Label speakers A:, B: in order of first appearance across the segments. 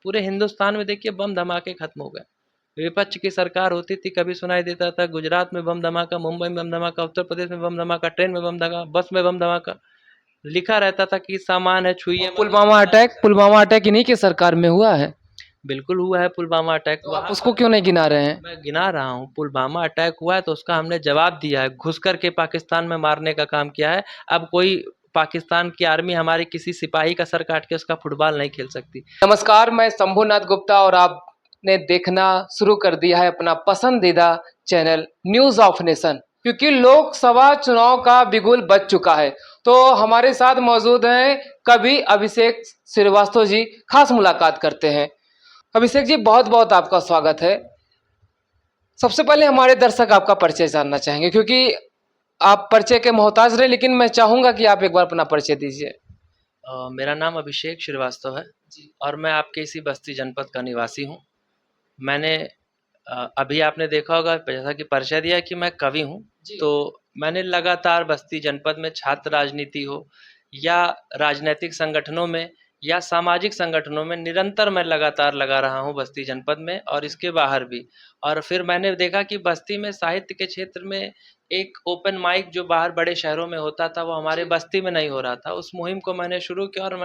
A: पूरे हिंदुस्तान में देखिए बम धमाके खत्म हो गए। विपक्ष की सरकार होती थी, कभी सुनाई देता था गुजरात में बम धमाका, मुंबई में बम धमाका, उत्तर प्रदेश में बम धमाका, ट्रेन में बम धमाका, बस में बम धमाका, लिखा रहता था कि सामान है छुइए मत।
B: पुलवामा अटैक इन्हीं की सरकार में हुआ है।
A: बिल्कुल हुआ है पुलवामा अटैक।
B: तो आप उसको क्यों नहीं गिना रहे हैं?
A: मैं गिना रहा हूँ, पुलवामा अटैक हुआ है तो उसका हमने जवाब दिया है, घुस करके पाकिस्तान में मारने का काम किया है। अब कोई पाकिस्तान की आर्मी हमारे किसी सिपाही का सर काट के उसका फुटबॉल नहीं खेल सकती।
B: नमस्कार, मैं शंभुनाथ गुप्ता और आपने देखना शुरू कर दिया है अपना पसंदीदा चैनल न्यूज ऑफ नेशन, क्योंकि लोकसभा चुनाव का बिगुल बज चुका है। तो हमारे साथ मौजूद हैं कवि अभिषेक श्रीवास्तव जी, खास मुलाकात करते हैं। अभिषेक जी, बहुत बहुत आपका स्वागत है। सबसे पहले हमारे दर्शक आपका परिचय जानना चाहेंगे, क्योंकि आप परिचय के मोहताज रहे, लेकिन मैं चाहूंगा कि आप एक बार अपना परिचय दीजिए।
A: मेरा नाम अभिषेक श्रीवास्तव है और मैं आपके इसी बस्ती जनपद का निवासी हूँ। मैंने अभी आपने देखा होगा जैसा कि परिचय दिया कि मैं कवि हूँ, तो मैंने लगातार बस्ती जनपद में छात्र राजनीति हो या राजनीतिक संगठनों में या सामाजिक संगठनों में निरंतर मैं लगातार लगा रहा हूँ बस्ती जनपद में और इसके बाहर भी। और फिर मैंने देखा कि बस्ती में साहित्य के क्षेत्र में एक ओपन माइक जो बाहर बड़े शहरों में होता था वो हमारे बस्ती में नहीं हो रहा था। उस मुहिम को मैंने शुरू किया और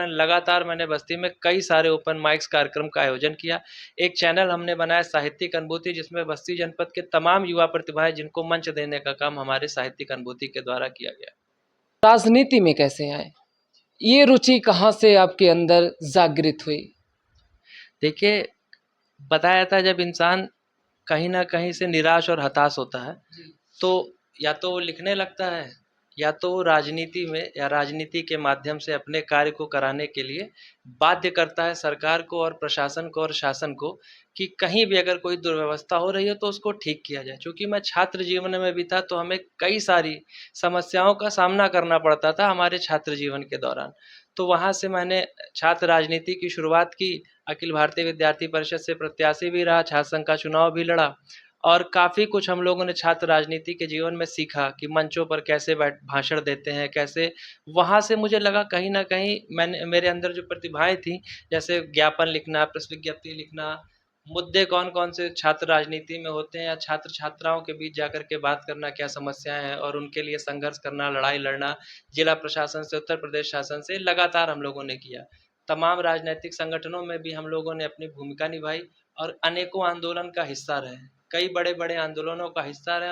A: मैंने बस्ती में कई सारे ओपन माइक्स कार्यक्रम का आयोजन किया। एक चैनल हमने बनाया साहित्यिक अनुभूति, जिसमें बस्ती जनपद के तमाम युवा प्रतिभाएं जिनको मंच देने का काम हमारे साहित्यिक अनुभूति के द्वारा किया गया।
B: राजनीति में कैसे आए? ये रुचि कहाँ से आपके अंदर जागृत हुई?
A: देखिए, बताया था जब इंसान कहीं ना कहीं से निराश और हताश होता है तो या तो वो लिखने लगता है या तो वो राजनीति में या राजनीति के माध्यम से अपने कार्य को कराने के लिए बाध्य करता है सरकार को और प्रशासन को और शासन को कि कहीं भी अगर कोई दुर्व्यवस्था हो रही हो तो उसको ठीक किया जाए। क्योंकि मैं छात्र जीवन में भी था तो हमें कई सारी समस्याओं का सामना करना पड़ता था हमारे छात्र जीवन के दौरान। तो वहाँ से मैंने छात्र राजनीति की शुरुआत की। अखिल भारतीय विद्यार्थी परिषद से प्रत्याशी भी रहा, छात्र संघ का चुनाव भी लड़ा और काफ़ी कुछ हम लोगों ने छात्र राजनीति के जीवन में सीखा कि मंचों पर कैसे भाषण देते हैं, कैसे। वहाँ से मुझे लगा कहीं ना कहीं मैंने मेरे अंदर जो प्रतिभाएं थी, जैसे ज्ञापन लिखना, प्रेस विज्ञप्ति लिखना, मुद्दे कौन कौन से छात्र राजनीति में होते हैं या छात्र छात्राओं के बीच जाकर के बात करना, क्या समस्याएं हैं और उनके लिए संघर्ष करना, लड़ाई लड़ना, जिला प्रशासन से, उत्तर प्रदेश शासन से, लगातार हम लोगों ने किया। तमाम राजनीतिक संगठनों में भी हम लोगों ने अपनी भूमिका निभाई और अनेकों आंदोलन का हिस्सा रहे, कई बड़े बड़े आंदोलनों का हिस्सा रहे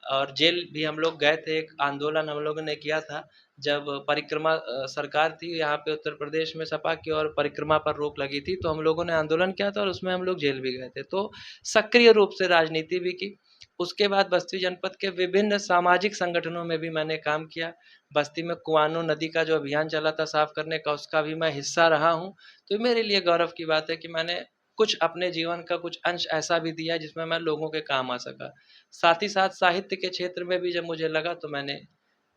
A: और जेल भी हम लोग गए थे। एक आंदोलन हम लोगों ने किया था जब परिक्रमा सरकार थी यहाँ पे उत्तर प्रदेश में सपा की और परिक्रमा पर रोक लगी थी, तो हम लोगों ने आंदोलन किया था और उसमें हम लोग जेल भी गए थे। तो सक्रिय रूप से राजनीति भी की। उसके बाद बस्ती जनपद के विभिन्न सामाजिक संगठनों में भी मैंने काम किया। बस्ती में कुआनो नदी का जो अभियान चला था साफ करने का, उसका भी मैं हिस्सा रहा हूँ। तो मेरे लिए गौरव की बात है कि मैंने कुछ अपने जीवन का कुछ अंश ऐसा भी दिया जिसमें मैं लोगों के काम आ सका। साथ ही साथ साहित्य के क्षेत्र में भी जब मुझे लगा तो मैंने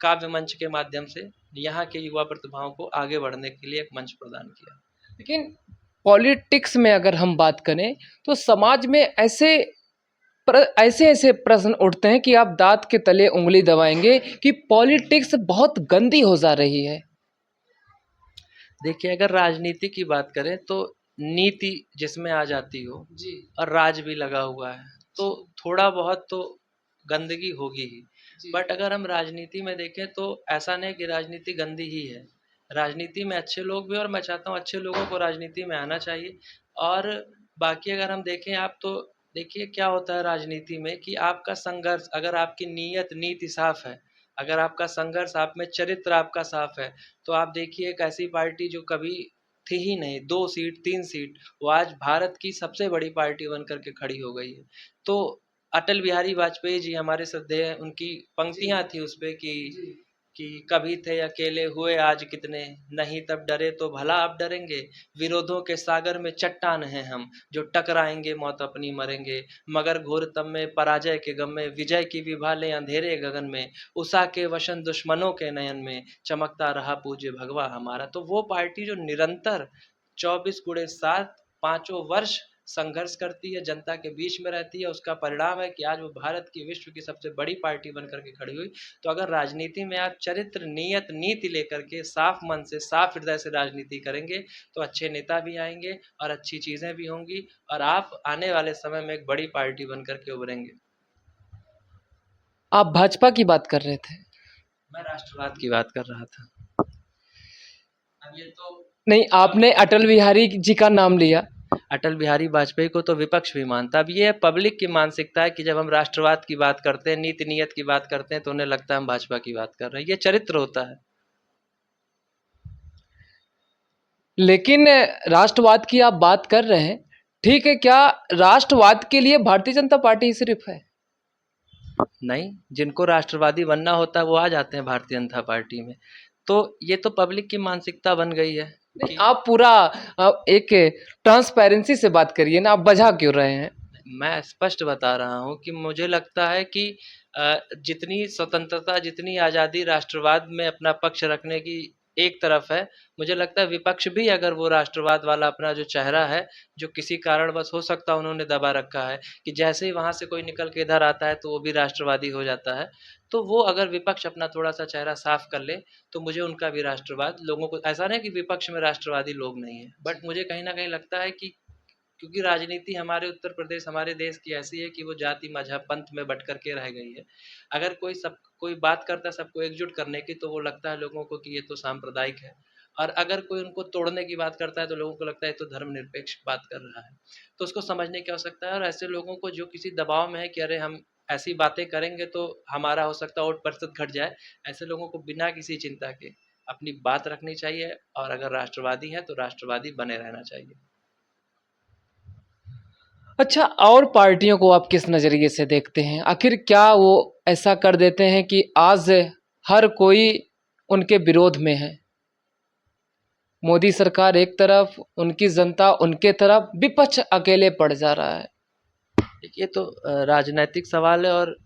A: काव्य मंच के माध्यम से यहाँ के युवा प्रतिभाओं को आगे बढ़ने के लिए एक मंच प्रदान किया।
B: लेकिन पॉलिटिक्स में अगर हम बात करें तो समाज में ऐसे ऐसे प्रश्न उठते हैं कि आप दांत के तले उंगली दबाएंगे कि पॉलिटिक्स बहुत गंदी हो जा रही है।
A: देखिए, अगर राजनीति की बात करें तो नीति जिसमें आ जाती हो
B: जी।
A: और राज भी लगा हुआ है तो थोड़ा बहुत तो गंदगी होगी ही। बट अगर हम राजनीति में देखें तो ऐसा नहीं कि राजनीति गंदी ही है। राजनीति में अच्छे लोग भी, और मैं चाहता हूँ अच्छे लोगों को राजनीति में आना चाहिए। और बाकी अगर हम देखें आप तो देखिए क्या होता है राजनीति में कि आपका संघर्ष, अगर आपकी नीति साफ है, अगर आपका संघर्ष, आप में चरित्र आपका साफ है, तो आप देखिए एक ऐसी पार्टी जो कभी थी ही नहीं, 2 सीट 3 सीट, वो आज भारत की सबसे बड़ी पार्टी बन कर के खड़ी हो गई है। तो अटल बिहारी वाजपेयी जी हमारे श्रद्धेय, उनकी पंक्तियां थी उस पे कि कभी थे अकेले हुए आज कितने, नहीं तब डरे तो भला अब डरेंगे, विरोधों के सागर में चट्टान हैं हम, जो टकराएंगे मौत अपनी मरेंगे, मगर घोर तब में पराजय के गम में, विजय की विभा ले अंधेरे गगन में, उषा के वशन दुश्मनों के नयन में, चमकता रहा पूज्य भगवा हमारा। तो वो पार्टी जो निरंतर 24 गुणे 7 पांचों वर्ष संघर्ष करती है, जनता के बीच में रहती है, उसका परिणाम है कि आज वो भारत की विश्व की सबसे बड़ी पार्टी बनकर के खड़ी हुई। तो अगर राजनीति में आप चरित्र, नियत, नीति लेकर के साफ मन से, साफ हृदय से राजनीति करेंगे तो अच्छे नेता भी आएंगे और अच्छी चीज़ें भी होंगी और आप आने वाले समय में एक बड़ी पार्टी बनकर के उभरेंगे।
B: आप भाजपा की बात कर रहे थे।
A: मैं राष्ट्रवाद की बात कर रहा था। अब ये तो
B: नहीं, आपने अटल बिहारी जी का नाम लिया।
A: अटल बिहारी वाजपेयी को तो विपक्ष भी मानता। अब ये पब्लिक की मानसिकता है कि जब हम राष्ट्रवाद की बात करते हैं, नीति नियत की बात करते हैं, तो उन्हें लगता है हम भाजपा की बात कर रहे हैं। ये चरित्र होता है।
B: लेकिन राष्ट्रवाद की आप बात कर रहे हैं, ठीक है, क्या राष्ट्रवाद के लिए भारतीय जनता पार्टी ही सिर्फ है?
A: नहीं, जिनको राष्ट्रवादी बनना होता है वो आ जाते हैं भारतीय जनता पार्टी में। तो ये तो पब्लिक की मानसिकता बन गई है
B: नहीं,
A: कि
B: आप पूरा एक ट्रांसपेरेंसी से बात करिए ना, आप बजा क्यों रहे हैं?
A: मैं स्पष्ट बता रहा हूँ कि मुझे लगता है कि जितनी स्वतंत्रता, जितनी आज़ादी राष्ट्रवाद में अपना पक्ष रखने की एक तरफ है, मुझे लगता है विपक्ष भी अगर वो राष्ट्रवाद वाला अपना जो चेहरा है, जो किसी कारणवश हो सकता है उन्होंने दबा रखा है कि जैसे ही वहाँ से कोई निकल के इधर आता है तो वो भी राष्ट्रवादी हो जाता है। तो वो अगर विपक्ष अपना थोड़ा-सा चेहरा साफ कर ले, तो मुझे उनका भी राष्ट्रवाद लोगों को, ऐसा नहीं कि विपक्ष में राष्ट्रवादी लोग नहीं हैं, बट मुझे कहीं न कहीं लगता है कि क्योंकि राजनीति हमारे उत्तर प्रदेश, हमारे देश की ऐसी है कि वो जाति, मजहब, पंथ में बट करके रह गई है। अगर कोई बात करता है सबको एकजुट करने की, तो वो लगता है लोगों को कि ये तो सांप्रदायिक है, और अगर कोई उनको तोड़ने की बात करता है तो लोगों को लगता है ये तो धर्मनिरपेक्ष बात कर रहा है। तो उसको समझने की आवश्यकता है, और ऐसे लोगों को जो किसी दबाव में है कि अरे हम ऐसी बातें करेंगे तो हमारा हो सकता है वोट प्रतिशत घट जाए, ऐसे लोगों को बिना किसी चिंता के अपनी बात रखनी चाहिए, और अगर राष्ट्रवादी है तो राष्ट्रवादी बने रहना चाहिए।
B: अच्छा, और पार्टियों को आप किस नज़रिए से देखते हैं? आखिर क्या वो ऐसा कर देते हैं कि आज हर कोई उनके विरोध में है? मोदी सरकार एक तरफ, उनकी जनता उनके तरफ, विपक्ष अकेले पड़ जा रहा है।
A: देखिए, तो राजनैतिक सवाल है, और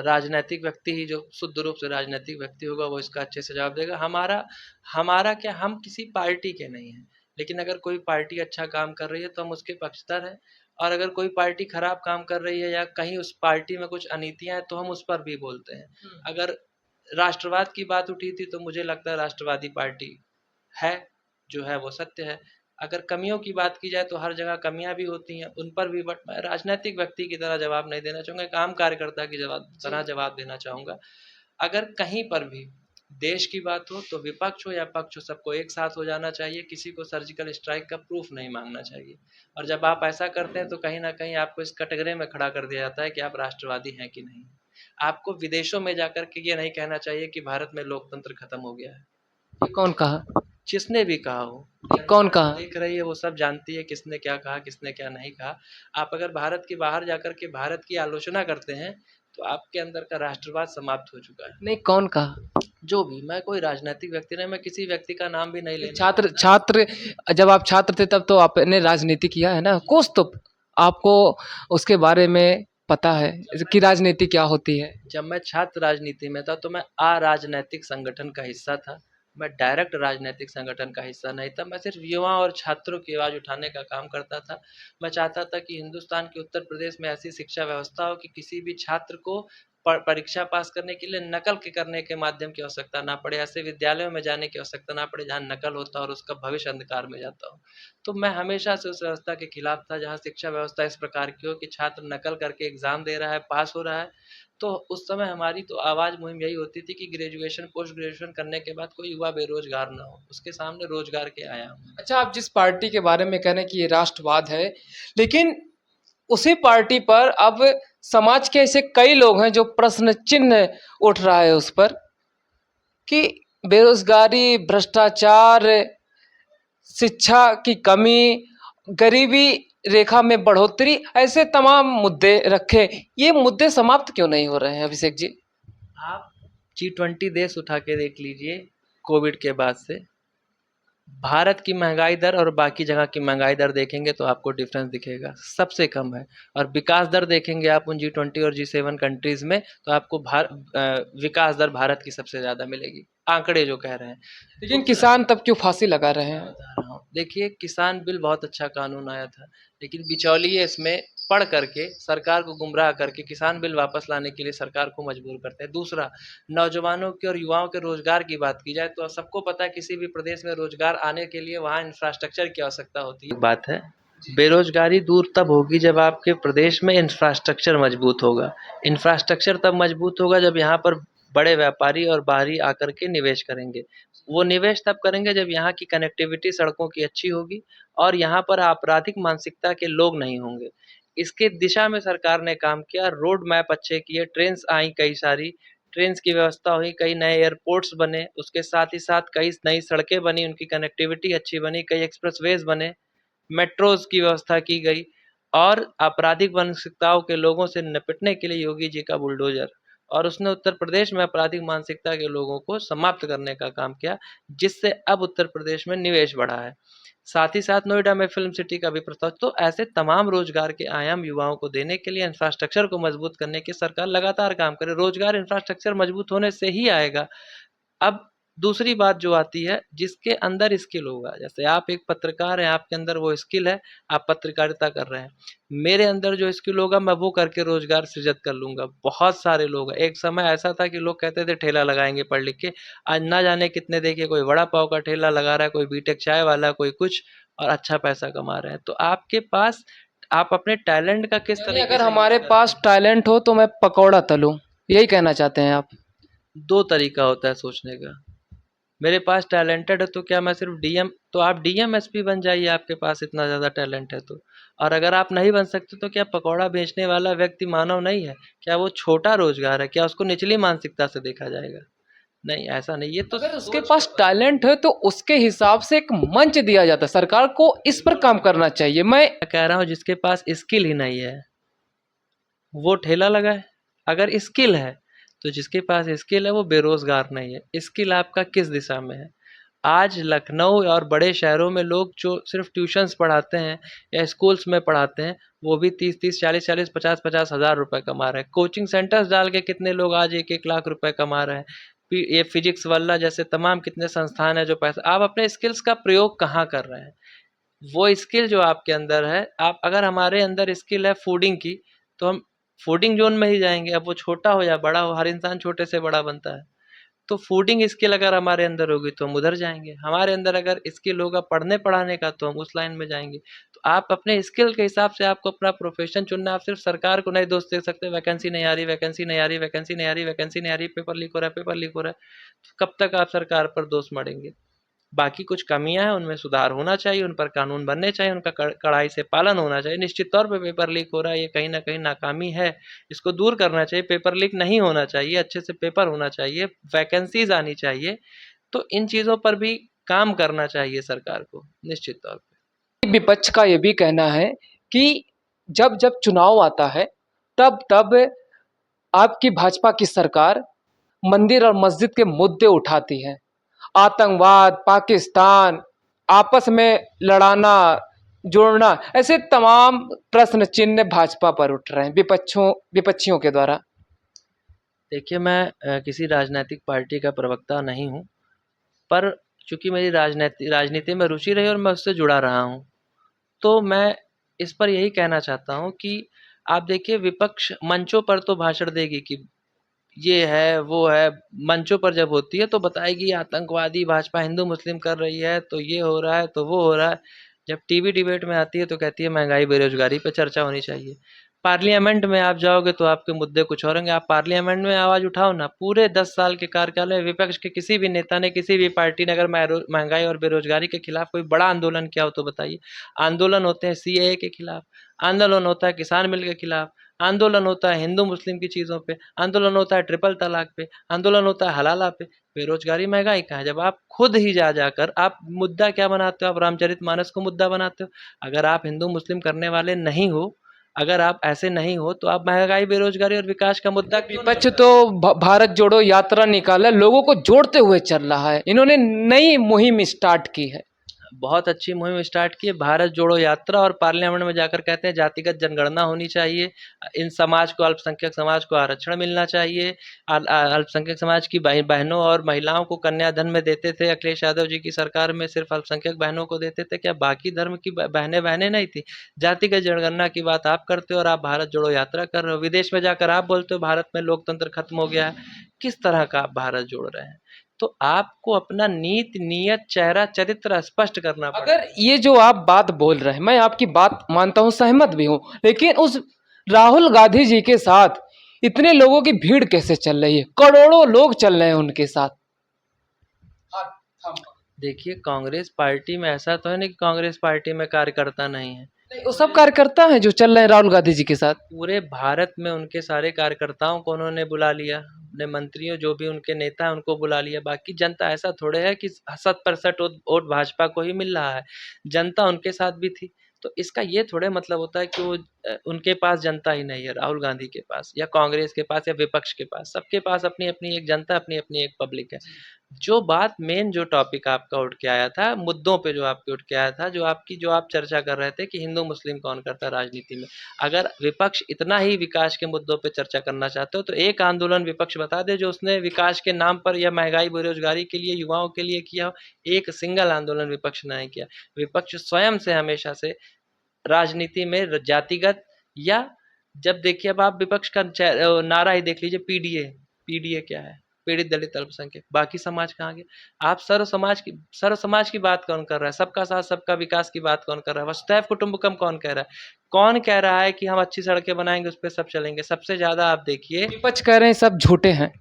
A: राजनैतिक व्यक्ति ही, जो शुद्ध रूप से राजनैतिक व्यक्ति होगा, वो इसका अच्छे से जवाब देगा। हमारा हमारा क्या, हम किसी पार्टी के नहीं हैं, लेकिन अगर कोई पार्टी अच्छा काम कर रही है तो हम उसके पक्षधर हैं, और अगर कोई पार्टी खराब काम कर रही है या कहीं उस पार्टी में कुछ अनीतियां हैं तो हम उस पर भी बोलते हैं। अगर राष्ट्रवाद की बात उठी थी तो मुझे लगता है राष्ट्रवादी पार्टी है, जो है वो सत्य है। अगर कमियों की बात की जाए तो हर जगह कमियां भी होती हैं, उन पर भी, बट मैं राजनीतिक व्यक्ति की तरह जवाब नहीं देना चाहूँगा, एक आम कार्यकर्ता की तरह जवाब देना चाहूँगा। अगर कहीं पर भी देश की बात हो तो विपक्ष हो या पक्ष हो, सबको एक साथ हो जाना चाहिए, किसी को सर्जिकल स्ट्राइक का प्रूफ नहीं मांगना चाहिए। और जब आप ऐसा करते हैं तो कहीं ना कहीं आपको इस कैटेगरी में खड़ा कर दिया जाता है कि आप राष्ट्रवादी हैं कि नहीं। आपको विदेशों में जाकर के ये नहीं कहना चाहिए कि भारत में लोकतंत्र खत्म हो गया है।
B: ये कौन कहा?
A: जिसने भी कहा हो,
B: ये कौन कहा?
A: देख रही है, वो सब जानती है किसने क्या कहा, किसने क्या नहीं कहा। आप अगर भारत के बाहर जाकर के भारत की आलोचना करते हैं तो आपके अंदर का राष्ट्रवाद समाप्त हो चुका है।
B: नहीं, कौन कहा?
A: जो भी, मैं कोई राजनीतिक व्यक्ति नहीं, मैं किसी व्यक्ति का नाम भी नहीं लेना।
B: छात्र छात्र जब आप छात्र थे तब तो आपने राजनीति किया है ना, कुछ तो आपको उसके बारे में पता है कि राजनीति क्या होती है।
A: जब मैं छात्र राजनीति में था तो मैं अराजनैतिक संगठन का हिस्सा था, मैं डायरेक्ट राजनीतिक संगठन का हिस्सा नहीं था। मैं सिर्फ युवा और छात्रों की आवाज़ उठाने का काम करता था। मैं चाहता था कि हिंदुस्तान के उत्तर प्रदेश में ऐसी शिक्षा व्यवस्था हो कि किसी भी छात्र को परीक्षा पास करने के लिए नकल के करने के माध्यम की आवश्यकता ना पड़े, ऐसे विद्यालयों में जाने की आवश्यकता ना पड़े जहाँ नकल होता और उसका भविष्य अंधकार में जाता हो। तो मैं हमेशा से उस व्यवस्था के खिलाफ था जहाँ शिक्षा व्यवस्था इस प्रकार की हो कि छात्र नकल करके एग्जाम दे रहा है, पास हो रहा है। तो उस समय हमारी तो आवाज़ मुहिम यही होती थी कि ग्रेजुएशन, पोस्ट ग्रेजुएशन करने के बाद कोई युवा बेरोजगार ना हो, उसके सामने रोजगार के आयाम।
B: अच्छा, आप जिस पार्टी के बारे में कह रहे हैं कि ये राष्ट्रवाद है, लेकिन उसी पार्टी पर अब समाज के ऐसे कई लोग हैं जो प्रश्न चिन्ह उठ रहा है उस पर कि बेरोजगारी, भ्रष्टाचार, शिक्षा की कमी, गरीबी रेखा में बढ़ोतरी, ऐसे तमाम मुद्दे रखे। ये मुद्दे समाप्त क्यों नहीं हो रहे हैं अभिषेक जी?
A: आप G20 देश उठा के देख लीजिए, कोविड के बाद से भारत की महंगाई दर और बाकी जगह की महंगाई दर देखेंगे तो आपको डिफरेंस दिखेगा, सबसे कम है। और विकास दर देखेंगे आप उन G20 और G7 कंट्रीज में तो आपको विकास दर भारत की सबसे ज़्यादा मिलेगी। आंकड़े जो कह रहे हैं।
B: लेकिन किसान तब क्यों फांसी लगा रहे हैं?
A: बता रहा हूँ, देखिए किसान बिल बहुत अच्छा कानून आया था, लेकिन बिचौलिए इसमें पढ़ करके सरकार को गुमराह करके किसान बिल वापस लाने के लिए सरकार को मजबूर करते हैं। दूसरा, नौजवानों के और युवाओं के रोजगार की बात की जाए तो सबको पता है किसी भी प्रदेश में रोजगार आने के लिए वहाँ इंफ्रास्ट्रक्चर की आवश्यकता होती है। बात है, बेरोजगारी दूर तब होगी जब आपके प्रदेश में इंफ्रास्ट्रक्चर मजबूत होगा। इंफ्रास्ट्रक्चर तब मजबूत होगा जब यहाँ पर बड़े व्यापारी और बाहरी आकर के निवेश करेंगे। वो निवेश तब करेंगे जब यहाँ की कनेक्टिविटी सड़कों की अच्छी होगी और यहाँ पर आपराधिक मानसिकता के लोग नहीं होंगे। इसके दिशा में सरकार ने काम किया, रोड मैप अच्छे किए, ट्रेन्स आई कई सारी, ट्रेन्स की व्यवस्था हुई, कई नए एयरपोर्ट्स बने, उसके साथ ही साथ कई नई सड़कें बनी, उनकी कनेक्टिविटी अच्छी बनी, कई एक्सप्रेसवेज बने, मेट्रोज की व्यवस्था की गई और आपराधिक मानसिकताओं के लोगों से निपटने के लिए योगी जी का बुलडोजर, और उसने उत्तर प्रदेश में आपराधिक मानसिकता के लोगों को समाप्त करने का काम किया, जिससे अब उत्तर प्रदेश में निवेश बढ़ा है। साथ ही साथ नोएडा में फिल्म सिटी का भी प्रस्ताव। तो ऐसे तमाम रोजगार के आयाम युवाओं को देने के लिए, इंफ्रास्ट्रक्चर को मजबूत करने की सरकार लगातार काम करे। रोजगार इंफ्रास्ट्रक्चर मजबूत होने से ही आएगा। अब दूसरी बात जो आती है, जिसके अंदर स्किल होगा, जैसे आप एक पत्रकार हैं, आपके अंदर वो स्किल है, आप पत्रकारिता कर रहे हैं, मेरे अंदर जो स्किल होगा मैं वो करके रोजगार सृजित कर लूंगा। बहुत सारे लोग, एक समय ऐसा था कि लोग कहते थे ठेला लगाएंगे पढ़ लिख के, आज ना जाने कितने, देखिए कोई वड़ा पाव का ठेला लगा रहा है, कोई बीटेक चाय वाला, कोई कुछ, और अच्छा पैसा कमा रहे हैं। तो आपके पास, आप अपने टैलेंट का किस
B: यानी
A: तरीके
B: अगर
A: से
B: हमारे
A: यूज
B: पास
A: करते हैं।
B: टैलेंट हो तो मैं पकौड़ा तलूं, यही कहना चाहते हैं आप?
A: दो तरीका होता है सोचने का। मेरे पास टैलेंटेड है तो क्या मैं सिर्फ डीएम, तो आप डीएम एसपी बन जाइए, आपके पास इतना ज़्यादा टैलेंट है तो। और अगर आप नहीं बन सकते तो क्या पकौड़ा बेचने वाला व्यक्ति मानव नहीं है? क्या वो छोटा रोजगार है? क्या उसको निचली मानसिकता से देखा जाएगा? नहीं, ऐसा नहीं, ये तो
B: अगर उसके
A: सोच का
B: पास
A: फर्क है।
B: टैलेंट है तो उसके हिसाब से एक मंच दिया जाता है, सरकार को इस पर काम करना चाहिए। मैं
A: मैं कह रहा हूँ जिसके पास स्किल ही नहीं है वो ठेला लगाए। अगर स्किल है तो जिसके पास स्किल है वो बेरोजगार नहीं है। स्किल आपका किस दिशा में है? आज लखनऊ और बड़े शहरों में लोग जो सिर्फ ट्यूशन्स पढ़ाते हैं या स्कूल्स में पढ़ाते हैं, वो भी 30-30, 40-40, 50-50 हज़ार रुपए कमा रहे हैं। कोचिंग सेंटर्स डाल के कितने लोग आज 1-1 लाख रुपए कमा रहे हैं। ये फिजिक्स वाला जैसे तमाम कितने संस्थान है जो पैसा, आप अपने स्किल्स का प्रयोग कहाँ कर रहे हैं? वो स्किल जो आपके अंदर है, आप, अगर हमारे अंदर स्किल है फूडिंग की, तो हम फूडिंग जोन में ही जाएंगे। अब वो छोटा हो या बड़ा हो, हर इंसान छोटे से बड़ा बनता है। तो फूडिंग स्किल अगर हमारे अंदर होगी तो हम उधर जाएंगे। हमारे अंदर अगर स्किल होगा पढ़ने पढ़ाने का तो हम उस लाइन में जाएंगे। तो आप अपने स्किल के हिसाब से आपको अपना प्रोफेशन चुनना है। आप सिर्फ सरकार को नहीं दोष दे सकते, वैकेंसी नहीं आ रही, वैकेंसी नहीं आ रही, वैकेंसी नहीं आ रही, वैकेंसी नहीं आ रही, पेपर लीक हो रहा है, पेपर लीक हो रहा है। तो कब तक आप सरकार पर दोष मढ़ेंगे? बाकी कुछ कमियां हैं, उनमें सुधार होना चाहिए, उन पर कानून बनने चाहिए, उनका कड़ाई से पालन होना चाहिए। निश्चित तौर पे पेपर लीक हो रहा है, ये कहीं ना कहीं नाकामी है, इसको दूर करना चाहिए। पेपर लीक नहीं होना चाहिए, अच्छे से पेपर होना चाहिए, वैकेंसीज आनी चाहिए। तो इन चीज़ों पर भी काम करना चाहिए सरकार को, निश्चित तौर पे।
B: विपक्ष का ये भी कहना है कि जब जब चुनाव आता है तब तब आपकी भाजपा की सरकार मंदिर और मस्जिद के मुद्दे उठाती है। आतंकवाद, पाकिस्तान, आपस में लड़ाना, जोड़ना, ऐसे तमाम प्रश्न चिन्ह भाजपा पर उठ रहे हैं विपक्षियों के द्वारा।
A: देखिए, मैं किसी राजनीतिक पार्टी का प्रवक्ता नहीं हूँ, पर चूंकि मेरी राजनीति में रुचि रही और मैं उससे जुड़ा रहा हूँ, तो मैं इस पर यही कहना चाहता हूँ कि आप देखिए, विपक्ष मंचों पर तो भाषण देगी कि ये है वो है, मंचों पर जब होती है तो बताएगी आतंकवादी भाजपा हिंदू मुस्लिम कर रही है, तो ये हो रहा है, तो वो हो रहा है। जब टीवी डिबेट में आती है तो कहती है महंगाई बेरोजगारी पे चर्चा होनी चाहिए। पार्लियामेंट में आप जाओगे तो आपके मुद्दे कुछ और होंगे। आप पार्लियामेंट में आवाज उठाओ ना, पूरे 10 साल के कार्यकाल में विपक्ष के किसी भी नेता ने, किसी भी पार्टी ने अगर महंगाई और बेरोजगारी के खिलाफ कोई बड़ा आंदोलन किया हो तो बताइए। आंदोलन होते हैं सीएए के खिलाफ, आंदोलन होता है किसान बिल के खिलाफ, आंदोलन होता है हिंदू मुस्लिम की चीज़ों पे, आंदोलन होता है ट्रिपल तलाक पे, आंदोलन होता है हलाला पे। बेरोजगारी महंगाई कहाँ है? जब आप खुद ही जा जाकर आप मुद्दा क्या बनाते हो? आप रामचरितमानस को मुद्दा बनाते हो। अगर आप हिंदू मुस्लिम करने वाले नहीं हो, अगर आप ऐसे नहीं हो, तो आप महंगाई बेरोजगारी और विकास का मुद्दा क्यों नहीं
B: विपक्ष
A: उठाते?
B: तो भारत जोड़ो यात्रा निकाला, लोगों को जोड़ते हुए चल रहा है। इन्होंने नई मुहिम स्टार्ट की है।
A: बहुत अच्छी मुहिम स्टार्ट की है, भारत जोड़ो यात्रा, और पार्लियामेंट में जाकर कहते हैं जातिगत जनगणना होनी चाहिए, इन समाज को, अल्पसंख्यक समाज को आरक्षण मिलना चाहिए। अल्पसंख्यक समाज की बहनों और महिलाओं को कन्याधन में देते थे, अखिलेश यादव जी की सरकार में सिर्फ अल्पसंख्यक बहनों को देते थे, क्या बाकी धर्म की बहनें बहनें नहीं थी? जातिगत जनगणना की बात आप करते हो और आप भारत जोड़ो यात्रा कर रहे हो। विदेश में जाकर आप बोलते हो भारत में लोकतंत्र खत्म हो गया है। किस तरह का आप भारत जोड़ रहे हैं? तो आपको अपना नीति, नियत, चेहरा, चरित्र स्पष्ट करना पड़ेगा।
B: अगर ये जो आप बात बोल रहे हैं, मैं आपकी बात मानता हूं, सहमत भी हूं, लेकिन उस राहुल गांधी जी के साथ इतने लोगों की भीड़ कैसे चल रही है? करोड़ों लोग चल रहे हैं उनके साथ।
A: देखिए, कांग्रेस पार्टी में ऐसा तो है नहीं कि कांग्रेस पार्टी में कार्यकर्ता नहीं है।
B: नहीं, वो सब कार्यकर्ता हैं जो चल रहे हैं राहुल गांधी जी के साथ।
A: पूरे भारत में उनके सारे कार्यकर्ताओं को उन्होंने बुला लिया, अपने मंत्रियों, जो भी उनके नेता हैं उनको बुला लिया। बाकी जनता ऐसा थोड़े है कि 70% वोट भाजपा को ही मिल रहा है, जनता उनके साथ भी थी। तो इसका ये थोड़े मतलब होता है कि वो उनके पास जनता ही नहीं है, राहुल गांधी के पास या कांग्रेस के पास या विपक्ष के पास, सबके पास अपनी अपनी एक जनता, अपनी अपनी एक पब्लिक है। जो बात मेन, जो टॉपिक आपका उठ के आया था, मुद्दों पे जो आपके उठ के आया था, जो आप चर्चा कर रहे थे कि हिंदू मुस्लिम कौन करता है राजनीति में। अगर विपक्ष इतना ही विकास के मुद्दों पे चर्चा करना चाहते हो तो एक आंदोलन विपक्ष बता दे जो उसने विकास के नाम पर या महंगाई, बेरोजगारी के लिए, युवाओं के लिए किया हो। एक सिंगल आंदोलन विपक्ष ने नहीं किया। विपक्ष स्वयं से हमेशा से राजनीति में जातिगत, या जब देखिए, अब आप विपक्ष का नारा ही देख लीजिए, पीडीए। पीडीए क्या है? पीड़ित दलित अल्पसंख्यक। बाकी समाज कहाँ गए? आप सर्व समाज की बात कौन कर रहा है? सबका साथ सबका विकास की बात कौन कर रहा है? वसुधैव कुटुंबकम कौन कह रहा है? कौन कह रहा है कि हम अच्छी सड़कें बनाएंगे, उस पर सब चलेंगे? सबसे ज्यादा आप देखिए,
B: विपक्ष कह रहे हैं सब झूठे हैं।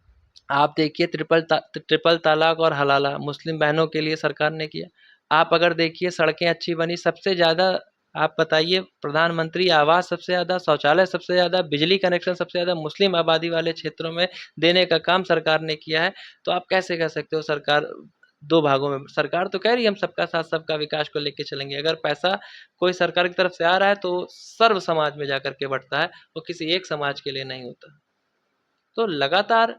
A: ट्रिपल तलाक और हलाला मुस्लिम बहनों के लिए सरकार ने किया। आप अगर देखिए, सड़कें अच्छी बनी, सबसे ज़्यादा आप बताइए, प्रधानमंत्री आवास सबसे ज़्यादा, शौचालय सबसे ज़्यादा, बिजली कनेक्शन सबसे ज़्यादा मुस्लिम आबादी वाले क्षेत्रों में देने का काम सरकार ने किया है। तो आप कैसे कह सकते हो सरकार दो भागों में? सरकार तो कह रही है हम सबका साथ सबका विकास को लेके चलेंगे। अगर पैसा कोई सरकार की तरफ से आ रहा है तो सर्व समाज में जाकर के बढ़ता है, वो किसी एक समाज के लिए नहीं होता। तो लगातार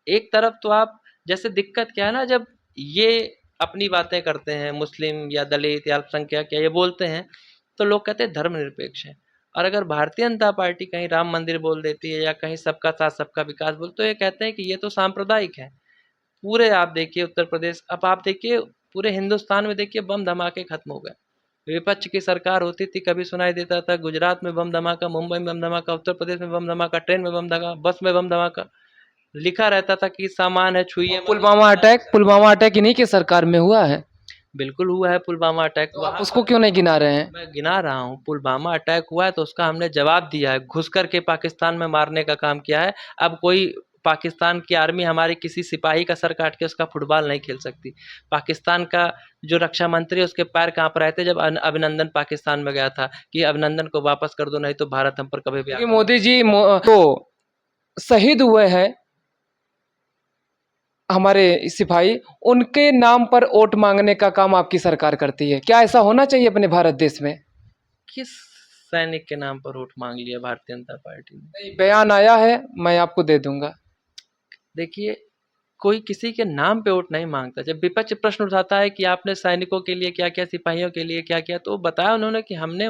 A: एक तरफ तो आप, जैसे दिक्कत क्या है ना, जब ये अपनी बातें करते हैं, मुस्लिम या दलित या अल्पसंख्यक या ये बोलते हैं, तो लोग कहते हैं धर्मनिरपेक्ष है। और अगर भारतीय जनता पार्टी कहीं राम मंदिर बोल देती है या कहीं सबका साथ सबका विकास बोल, तो ये कहते हैं कि ये तो सांप्रदायिक है। पूरे आप देखिए उत्तर प्रदेश, अब आप देखिए पूरे हिंदुस्तान में देखिए बम धमाके खत्म हो गए। विपक्ष की सरकार होती थी, कभी सुनाई देता था गुजरात में बम धमाका, मुंबई में बम धमाका, उत्तर प्रदेश में बम धमाका, ट्रेन में बम धमाका, बस में बम धमाका, लिखा रहता था कि सामान है, छुइए मत।
B: पुलवामा अटैक इन्हीं की सरकार में हुआ है।
A: बिल्कुल हुआ है पुलवामा अटैक।
B: तो आप उसको क्यों नहीं गिना रहे हैं?
A: मैं गिना रहा हूँ, पुलवामा अटैक हुआ है तो उसका हमने जवाब दिया है, घुस करके पाकिस्तान में मारने का काम किया है। अब कोई पाकिस्तान की आर्मी हमारे किसी सिपाही का सर काट के उसका फुटबॉल नहीं खेल सकती। पाकिस्तान का जो रक्षा मंत्री है उसके पैर कांप रहे थे जब अभिनंदन पाकिस्तान में गया था कि अभिनंदन को वापस कर दो, नहीं तो भारत हम पर कभी भी
B: क्योंकि मोदी जी तो शहीद हुए हैं हमारे सिपाही, उनके नाम पर वोट मांगने का काम आपकी सरकार करती है। क्या ऐसा होना चाहिए अपने भारत देश में?
A: किस सैनिक के नाम पर वोट मांग लिया भारतीय जनता पार्टी ने?
B: बयान आया है, मैं आपको दे दूंगा।
A: देखिए, कोई किसी के नाम पे वोट नहीं मांगता। जब विपक्ष प्रश्न उठाता है कि आपने सैनिकों के लिए क्या किया, सिपाहियों के लिए क्या किया, तो बताया उन्होंने कि हमने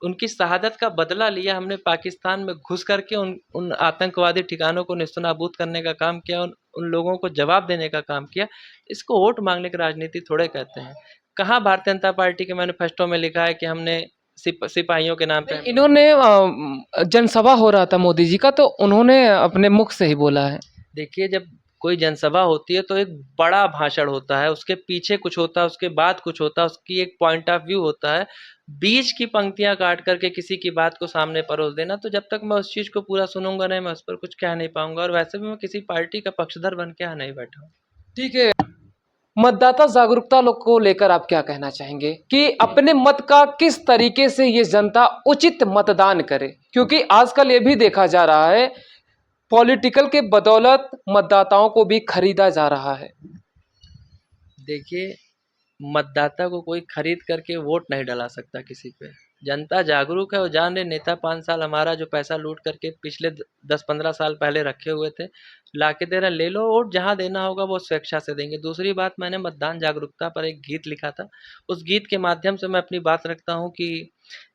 A: उनकी शहादत का बदला लिया। हमने पाकिस्तान में घुस करके उन उन आतंकवादी ठिकानों को नेस्तनाबूद करने का काम किया, उन लोगों को जवाब देने का काम किया। इसको वोट मांगने की राजनीति थोड़े कहते हैं। कहाँ भारतीय जनता पार्टी के मैनिफेस्टो में लिखा है कि हमने सिपाहियों के नाम पे?
B: इन्होंने जनसभा हो रहा था मोदी जी का, तो उन्होंने अपने मुख से ही बोला है।
A: देखिए, जब कोई जनसभा होती है तो एक बड़ा भाषण होता है, उसके पीछे कुछ होता है, उसके बाद कुछ होता है, उसकी एक पॉइंट ऑफ व्यू होता है। बीच की पंक्तियां काट करके किसी की बात को सामने परोस देना, तो जब तक मैं उस चीज को पूरा सुनूंगा नहीं, मैं उस पर कुछ कह नहीं पाऊंगा। और वैसे भी मैं किसी पार्टी का पक्षधर बन के यहाँ नहीं बैठा हूँ।
B: ठीक है, मतदाता जागरूकता लोग को लेकर आप क्या कहना चाहेंगे कि अपने मत का किस तरीके से ये जनता उचित मतदान करे? क्योंकि आजकल ये भी देखा जा रहा है, पॉलिटिकल के बदौलत मतदाताओं को भी खरीदा जा रहा है।
A: देखिए, मतदाता को कोई खरीद करके वोट नहीं डला सकता किसी पे। जनता जागरूक है, वो जान रहे नेता 5 साल हमारा जो पैसा लूट करके पिछले 10-15 साल पहले रखे हुए थे, ला के दे रहा है, ले लो, वोट जहाँ देना होगा वो स्वेच्छा से देंगे। दूसरी बात, मैंने मतदान जागरूकता पर एक गीत लिखा था, उस गीत के माध्यम से मैं अपनी बात रखता हूँ कि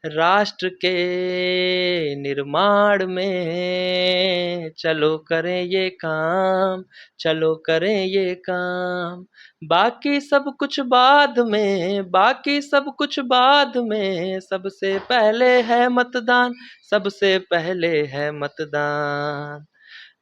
A: राष्ट्र के निर्माण में चलो करें ये काम, चलो करें ये काम, बाकी सब कुछ बाद में, बाकी सब कुछ बाद में, सबसे पहले है मतदान, सबसे पहले है मतदान।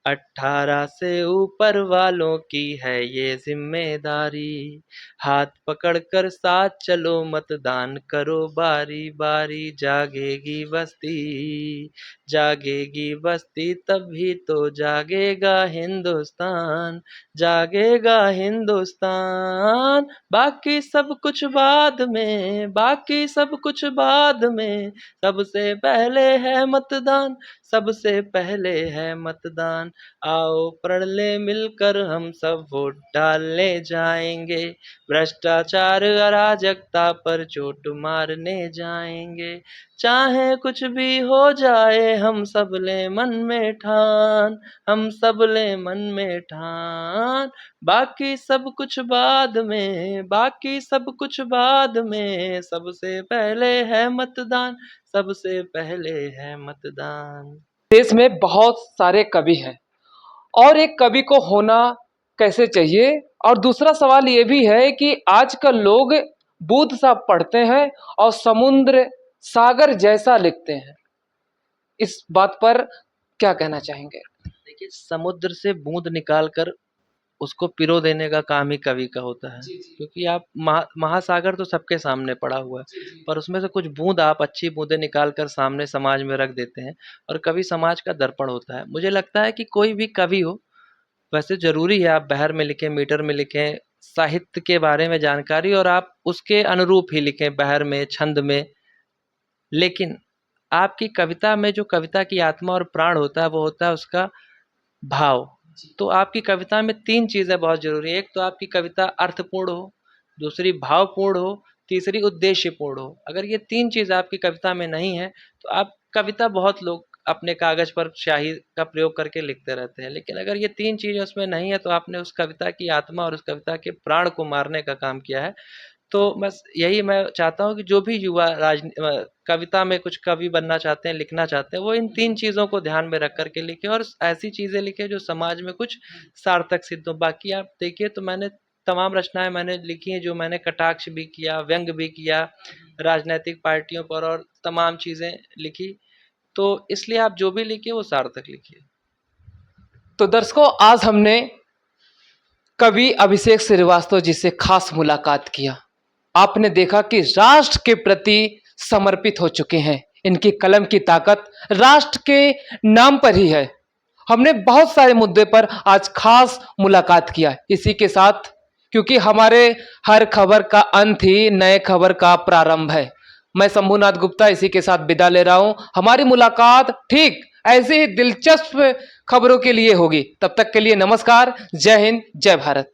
A: 18 से ऊपर वालों की है ये जिम्मेदारी, हाथ पकड़कर साथ चलो मतदान करो बारी बारी, जागेगी बस्ती, जागेगी बस्ती तभी तो जागेगा हिंदुस्तान, जागेगा हिंदुस्तान। बाकी सब कुछ बाद में, बाकी सब कुछ बाद में, सबसे पहले है मतदान, सबसे पहले है मतदान। आओ प्रण ले मिलकर हम सब वोट डालने जाएंगे, भ्रष्टाचार अराजकता पर चोट मारने जाएंगे। चाहे कुछ भी हो जाए हम सब ले मन में ठान, हम सब ले मन में ठान। बाकी सब कुछ बाद में, बाकी सब कुछ बाद में, सबसे पहले है मतदान, सबसे पहले है मतदान।
B: देश में बहुत सारे कवि हैं और एक कवि को होना कैसे चाहिए। और दूसरा सवाल ये भी है कि आजकल लोग बुद्ध सा पढ़ते हैं और समुद्र सागर जैसा लिखते हैं, इस बात पर क्या कहना चाहेंगे?
A: देखिए, समुद्र से बूंद निकाल कर उसको पिरो देने का काम ही कवि का होता है, क्योंकि आप महासागर तो सबके सामने पड़ा हुआ है, पर उसमें से कुछ बूंद आप अच्छी बूंदें निकाल कर सामने समाज में रख देते हैं, और कवि समाज का दर्पण होता है। मुझे लगता है कि कोई भी कवि हो, वैसे जरूरी है आप बहर में लिखें, मीटर में लिखें, साहित्य के बारे में जानकारी, और आप उसके अनुरूप ही लिखें, बहर में, छंद में, लेकिन आपकी कविता में जो कविता की आत्मा और प्राण होता है वो होता है उसका भाव। तो आपकी कविता में 3 चीज़ें बहुत ज़रूरी है। एक तो आपकी कविता अर्थपूर्ण हो, दूसरी भावपूर्ण हो, तीसरी उद्देश्यपूर्ण हो। अगर ये 3 चीज़ आपकी कविता में नहीं है, तो आप कविता बहुत लोग अपने कागज़ पर स्याही का प्रयोग करके लिखते रहते हैं, लेकिन अगर ये 3 चीज़ें उसमें नहीं है, तो आपने उस कविता की आत्मा और उस कविता के प्राण को मारने का काम किया है। तो बस यही मैं चाहता हूँ कि जो भी युवा कविता में कुछ कवि बनना चाहते हैं, लिखना चाहते हैं, वो इन 3 चीज़ों को ध्यान में रख कर के लिखें, और ऐसी चीज़ें लिखें जो समाज में कुछ सार्थक सिद्ध हो। बाकी आप देखिए, तो मैंने तमाम रचनाएं मैंने लिखी हैं, जो मैंने कटाक्ष भी किया, व्यंग भी किया, राजनीतिक पार्टियों पर, और तमाम चीज़ें लिखी। तो इसलिए आप जो भी लिखिए वो सार्थक लिखिए।
B: तो दर्शकों, आज हमने कवि अभिषेक श्रीवास्तव जी से खास मुलाकात किया। आपने देखा कि राष्ट्र के प्रति समर्पित हो चुके हैं, इनकी कलम की ताकत राष्ट्र के नाम पर ही है। हमने बहुत सारे मुद्दे पर आज खास मुलाकात किया। इसी के साथ, क्योंकि हमारे हर खबर का अंत ही नए खबर का प्रारंभ है, मैं शंभुनाथ गुप्ता इसी के साथ विदा ले रहा हूं। हमारी मुलाकात ठीक ऐसे ही दिलचस्प खबरों के लिए होगी। तब तक के लिए नमस्कार, जय हिंद, जय भारत।